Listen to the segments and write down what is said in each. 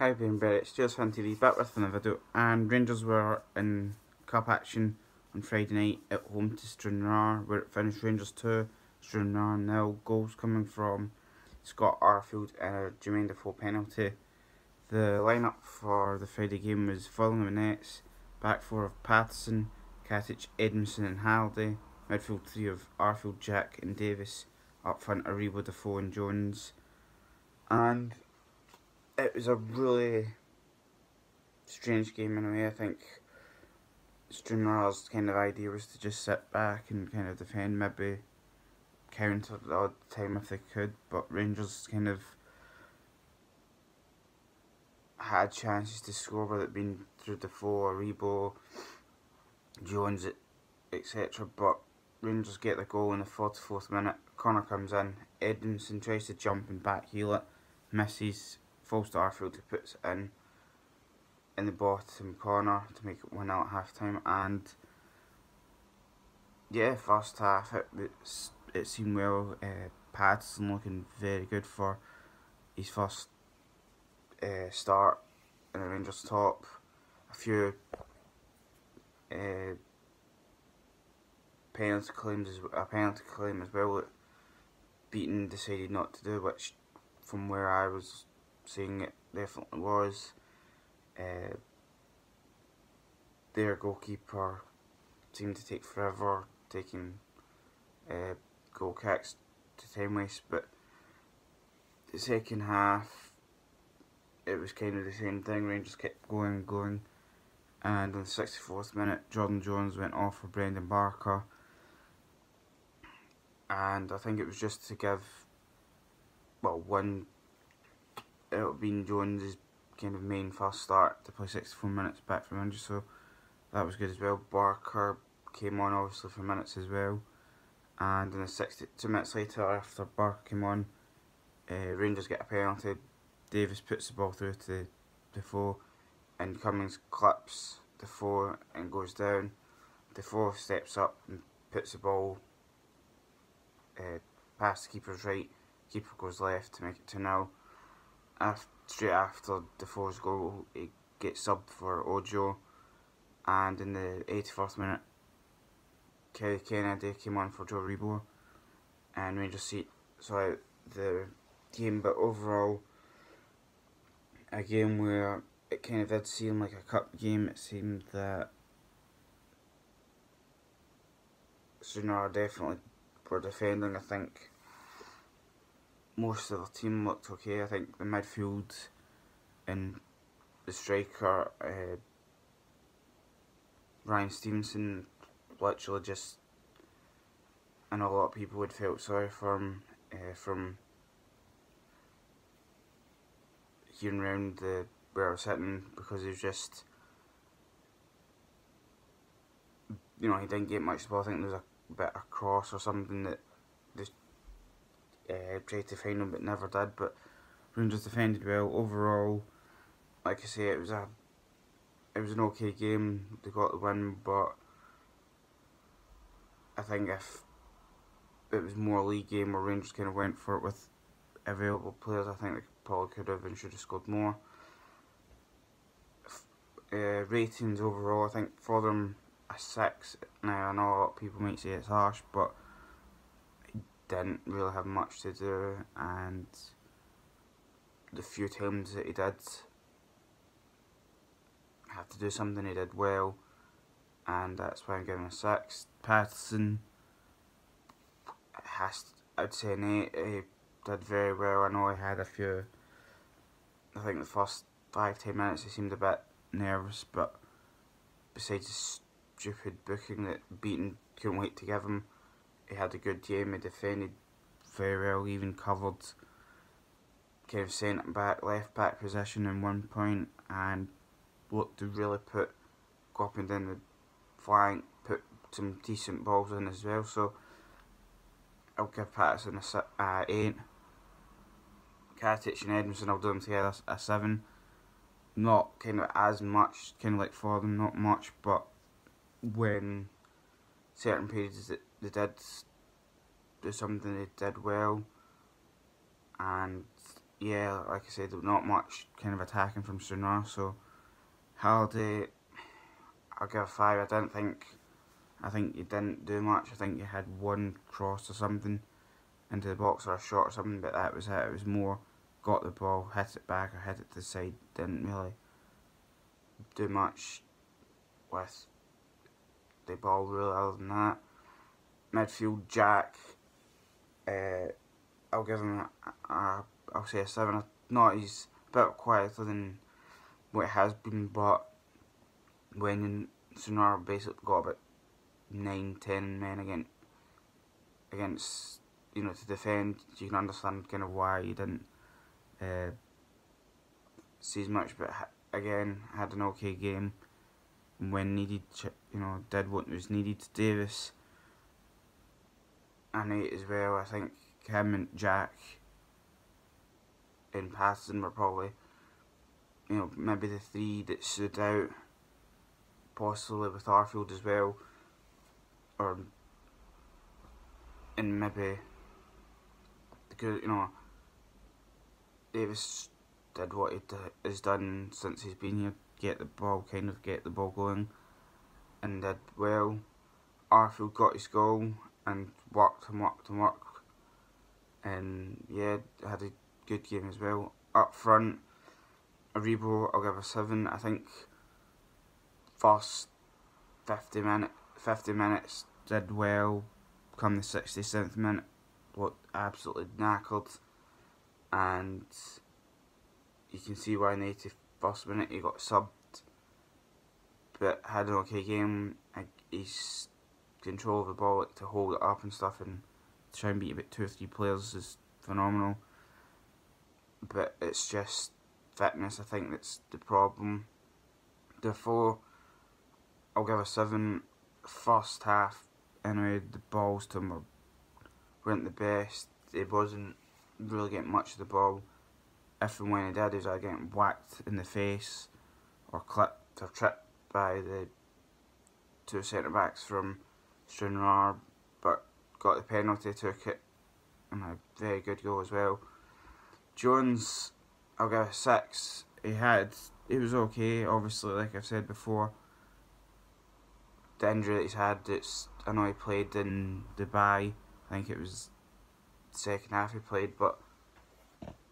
Hi Barry, it's Stuart Fan TV back with another video, and Rangers were in cup action on Friday night at home to Stranraer, where it finished Rangers 2, Stranraer 0. Goals coming from Scott Arfield and a Jermaine Defoe penalty. The lineup for the Friday game was following the nets: back four of Patterson, Katic, Edmondson and Halliday, midfield three of Arfield, Jack and Davis, up front Aribo, Defoe and Jones. And it was a really strange game in a way. I think Stranraer's kind of idea was to just sit back and kind of defend, maybe counter the odd time if they could, but Rangers kind of had chances to score, whether it been through Defoe, Aribo, Jones, etc. But Rangers get the goal in the 44th minute. Corner comes in, Edmondson tries to jump and back heel it, misses, falls to Arfield, who puts it in the bottom corner to make it 1-0 at half time. And yeah, first half it seemed well. Patterson looking very good for his first start in the Rangers top. A few penalty claim as well that Beaton decided not to do, which from where I was seeing it definitely was. Their goalkeeper seemed to take forever taking goal kicks to time waste, but the second half it was kind of the same thing. Rangers kept going, and on the 64th minute Jordan Jones went off for Brendan Barker, and I think it was just to give, well, it had been Jones' kind of main first start to play 64 minutes back from injury, so that was good as well. Barker came on obviously for minutes as well, and in the 62 minutes later after Barker came on, Rangers get a penalty. Davis puts the ball through to Defoe, and Cummings clips Defoe and goes down. Defoe steps up and puts the ball past the keeper's right. Keeper goes left to make it 2-0. Straight after Defoe's goal, he gets subbed for Ojo, and in the 81st minute Kelly Kennedy came on for Joe Aribo, and Rangers saw out the game. But overall, a game where it kind of did seem like a cup game. It seemed that Stranraer definitely were defending. I think most of the team looked okay. I think the midfield and the striker, Ryan Stevenson, literally just, I know a lot of people would felt sorry for him from hearing around where I was sitting, because he was just, he didn't get much ball. I think there was a bit of cross or something that just tried to find him but never did. But Rangers defended well. Overall, like I say, it was an okay game. They got the win, but I think if it was more a league game where Rangers kind of went for it with available players, I think they probably could have and should have scored more. Ratings overall, I think for them a 6. Now I know a lot of people might say it's harsh, but he didn't really have much to do, and the few times that he did have to do something, he did well, and that's why I'm giving a 6. Patterson I'd say an 8. He did very well. I know he had a few, I think the first 5-10 minutes he seemed a bit nervous, but besides the stupid booking that Beaton couldn't wait to give him, he had a good game. He defended very well, even covered kind of centre back, left back position in one point, and looked to really go up and down the flank, put some decent balls in as well. So I'll give Patterson a 8. Katic and Edmondson, I'll do them together a 7. Not kind of as much, kind of like for them, not much, but when certain periods that they did do something, they did well. And yeah, like I said, not much kind of attacking from Stranraer, so Halliday, I'll give a 5. I think you didn't do much. I think you had one cross or something into the box or a shot or something, but that was it. It was more got the ball, hit it back or hit it to the side. Didn't really do much with the ball really other than that. Midfield, Jack, I'll give him I'll say a 7. Not he's a bit quieter than what it has been, but when Stranraer basically got about 9-10 men against to defend, you can understand kind of why he didn't see as much, but again had an okay game when needed. Did what was needed. Davis an 8 as well. I think him and Jack in passing were probably maybe the 3 that stood out, possibly with Arfield as well, and maybe because Davis did what has done since he's been here, get the ball going, and did well. Arfield got his goal and worked, and yeah, had a good game as well. Up front, Aribo, I'll give a 7. I think first 50 minutes did well. Come the 67th minute, looked absolutely knackered, and you can see why in the 81st minute he got subbed, but had an okay game. He's control of the ball, to hold it up and stuff, and try and beat about 2 or 3 players is phenomenal. But it's just fitness, I think, that's the problem. Therefore, I'll give a 7. First half, anyway, the balls to him weren't the best. He wasn't really getting much of the ball. If and when he did, he was either getting whacked in the face or clipped or tripped by the 2 centre-backs from Stranraer, but got the penalty, took it, and a very good goal as well. Jones, I'll give a 6. He was okay, obviously, like I've said before. The injury that he's had, I know he played in Dubai, I think it was the second half he played, but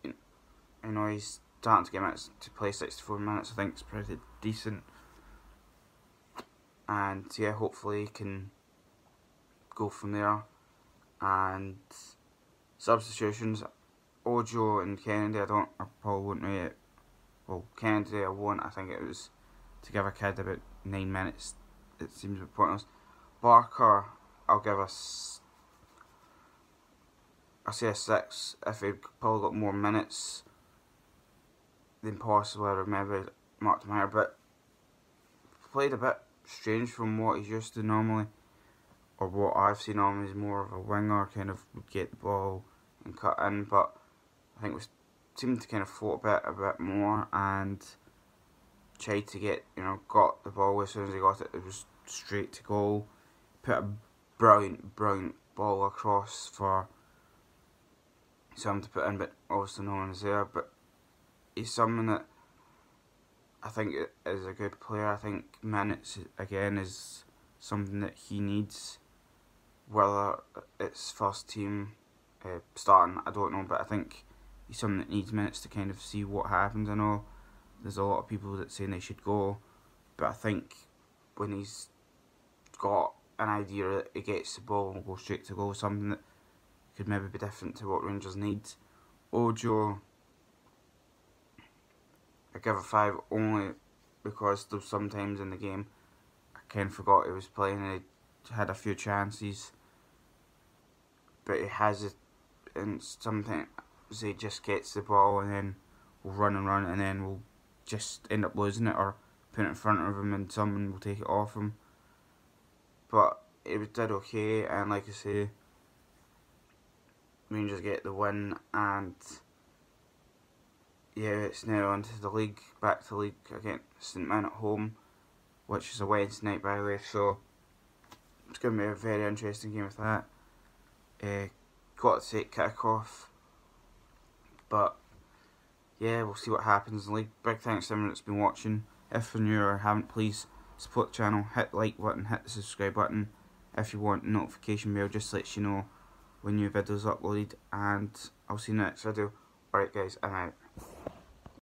he's starting to get minutes to play. 64 minutes, I think it's pretty decent. And yeah, hopefully he can go from there. And substitutions, Ojo and Kennedy, I probably wouldn't rate it. Well, Kennedy I won't. I think it was to give a kid about 9 minutes. It seems a bit pointless. Barker, I'll give I say a 6. If he'd probably got more minutes, then possibly I would maybe marked him higher, but played a bit strange from what he's used to normally, or what I've seen normally. Is more of a winger, kind of would get the ball and cut in, but I think we seemed to kind of float a bit more and tried to get, got the ball. As soon as he got it, it was straight to goal. Put a brilliant ball across for someone to put in, but obviously no one is there. But he's someone that I think is a good player. I think minutes, again, is something that he needs. Whether it's first team starting, I don't know, but I think he's someone that needs minutes to kind of see what happens. I know there's a lot of people that saying they should go, but I think when he's got an idea that he gets the ball and will go straight to goal, something that could maybe be different to what Rangers need. Ojo, I give a 5 only because there's sometimes in the game I kind of forgot he was playing and he had a few chances, but he has it, and sometimes he just gets the ball and then will run and then we'll just end up losing it or put it in front of him and someone will take it off him. But it did okay, and like I say, Rangers get the win, and yeah, it's now on to the league, back to the league against St Mirren at home, which is a Wednesday night, by the way, so it's going to be a very interesting game with that. Got to take kick off, but yeah, we'll see what happens. Like, big thanks to everyone that's been watching. If you're new or haven't, please support the channel, hit the like button, hit the subscribe button. If you want, notification bell just lets you know when new videos are uploaded, and I'll see you in the next video. Alright guys, I'm out.